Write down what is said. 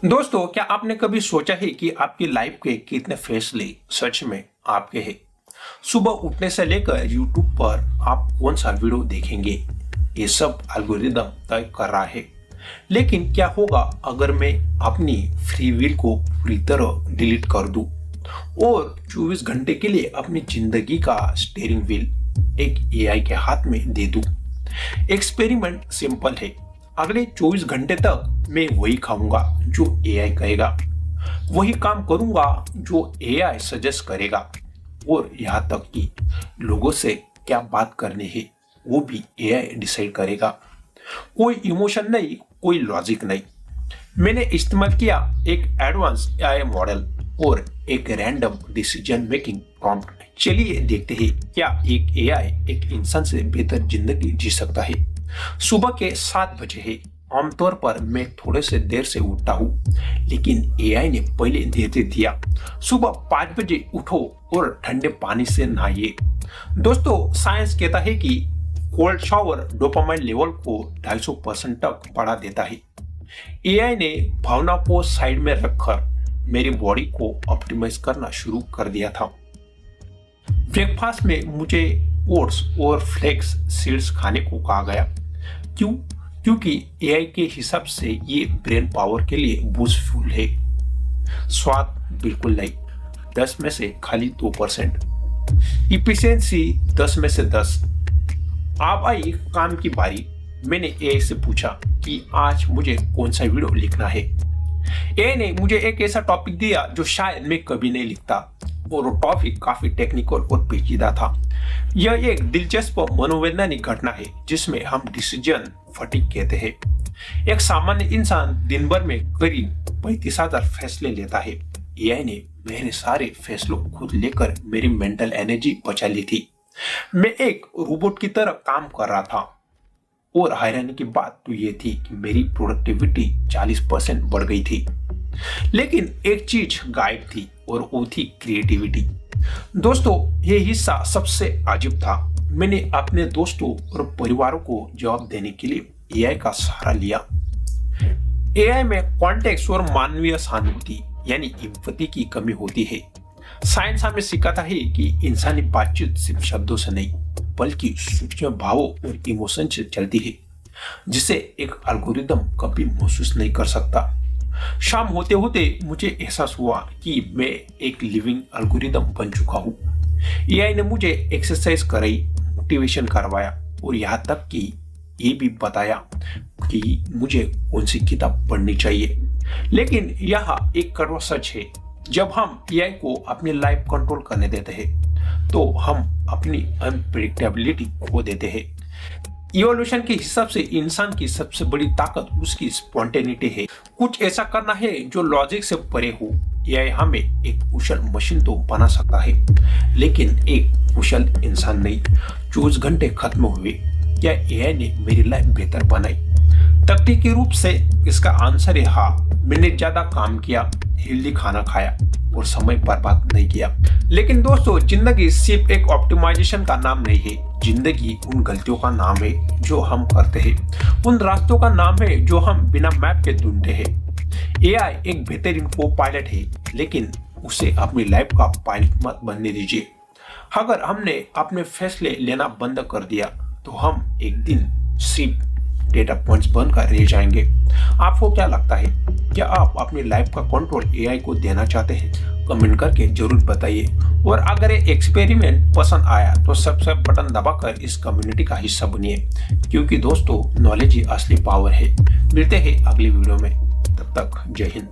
दोस्तों, क्या आपने कभी सोचा है कि आपकी लाइफ के कितने फैसले सच में आपके हैं? सुबह उठने से लेकर YouTube पर आप कौन सा वीडियो देखेंगे, ये सब एल्गोरिदम तय कर रहा है। लेकिन क्या होगा अगर मैं अपनी फ्री विल को पूरी तरह डिलीट कर दूं और 24 घंटे के लिए अपनी जिंदगी का स्टीयरिंग व्हील एक AI के हाथ में दे दूं? एक्सपेरिमेंट सिंपल है। अगले 24 घंटे तक मैं वही खाऊंगा जो AI कहेगा, वही काम करूंगा जो AI सजेस्ट करेगा, और यहाँ तक कि लोगों से क्या बात करनी है वो भी AI डिसाइड करेगा। कोई इमोशन नहीं, कोई लॉजिक नहीं। मैंने इस्तेमाल किया एक एडवांस AI मॉडल और एक रैंडम डिसीजन मेकिंग प्रॉम्प्ट। चलिए देखते हैं क्या एक AI एक इंसान से बेहतर जिंदगी जी सकता है। सुबह के 7 बजे है। आमतौर पर मैं थोड़े से देर से उठता हूँ, लेकिन AI ने पहले निर्देश दिया, सुबह 5 बजे उठो और ठंडे पानी से नहाइए। दोस्तों, साइंस कहता है कि कोल्ड शावर डोपामाइन लेवल को 250% तक बढ़ा देता है। AI ने भावना को साइड में रखकर मेरी बॉडी को ऑप्टिमाइज करना शुरू कर दिया था। ब्रेकफास्ट में मुझे ओट्स और फ्लेक्स सीड्स खाने को कहा गया। क्यों? क्योंकि AI के हिसाब से ये ब्रेन पावर के लिए बूस्टफुल है। स्वाद बिल्कुल नहीं, 10 में से खाली 2%। इफिशिएंसी 10 में से 10। अब आई काम की बारी। मैंने AI से पूछा कि आज मुझे कौन सा वीडियो लिखना है। AI ने मुझे एक ऐसा टॉपिक दिया जो शायद मैं कभी नहीं लिखता, और वो टॉपिक काफी टेक्निकल और पेचीदा था। यह एक दिलचस्प मनोवैज्ञानिक घटना है जिसमें हम डिसीजन फटीग कहते हैं। एक सामान्य इंसान दिन भर में करीब 35,000 फैसले लेता है। AI ने मेरे सारे फैसलों खुद लेकर मेरी मेंटल एनर्जी बचा ली थी। मैं एक रोबोट की तरह काम कर रहा था, और हैरानी की बात तो ये थी कि मेरी प्रोडक्टिविटी 40% बढ़ गई थी। लेकिन एक चीज गायब थी, और वो थी क्रिएटिविटी। दोस्तों, ये हिस्सा सबसे अजीब था। मैंने अपने दोस्तों और परिवारों को जवाब देने के लिए AI का सहारा लिया। AI में कॉन्टेक्स्ट और मानवीय सहानुभूति यानी एम्पैथी की कमी होती है। साइंस हमें सिखाता है कि इंसानी बातचीत सिर्फ शब्दों से नहीं, बल्कि सूक्ष्म भावों और इमोशन से चलती है, जिसे एक एल्गोरिदम कभी महसूस नहीं कर सकता। शाम होते होते मुझे एहसास हुआ कि मैं एक लिविंग एल्गोरिदम बन चुका हूँ। AI ने मुझे एक्सरसाइज कराई, मोटिवेशन करवाया, और यहाँ तक कि ये भी बताया कि मुझे कौन सी किताब पढ़नी चाहिए। लेकिन यहाँ एक कड़वा सच है, जब हम AI को अपनी लाइफ कंट्रोल करने देते हैं तो हम अपनी अनप्रेडिक्टेबिलिटी खो देते हैं। इवोल्यूशन के हिसाब से इंसान की सबसे बड़ी ताकत उसकी स्पॉन्टेनिटी है। कुछ ऐसा करना है जो लॉजिक से परे हो। AI हमें एक कुशल मशीन तो बना सकता है, लेकिन एक कुशल इंसान नहीं। 24 घंटे खत्म हुए, क्या AI ने मेरी लाइफ बेहतर बनाई? तकनीकी रूप से इसका आंसर है हाँ। मैंने ज्यादा काम किया, हेल्दी खाना खाया और समय बर्बाद नहीं किया। लेकिन दोस्तों, जिंदगी सिर्फ एक ऑप्टिमाइजेशन का नाम नहीं है। जिंदगी उन गलतियों का नाम है जो हम करते हैं, उन रास्तों का नाम है जो हम बिना मैप के ढूंढते हैं। AI एक बेहतरीन को पायलट है, लेकिन उसे अपनी लाइफ का पायलट मत बनने दीजिए। अगर हमने अपने फैसले लेना बंद कर दिया तो हम एक दिन सिर्फ डेटा पॉइंट्स बनकर रह जाएंगे। आपको क्या लगता है? क्या आप अपनी लाइफ का कंट्रोल AI को देना चाहते हैं? कमेंट करके जरूर बताइए। और अगर ये एक्सपेरिमेंट पसंद आया तो सब्सक्राइब बटन दबाकर इस कम्युनिटी का हिस्सा बनिए, क्योंकि दोस्तों, नॉलेज ही असली पावर है। मिलते हैं अगली वीडियो में, तब तक जय हिंद।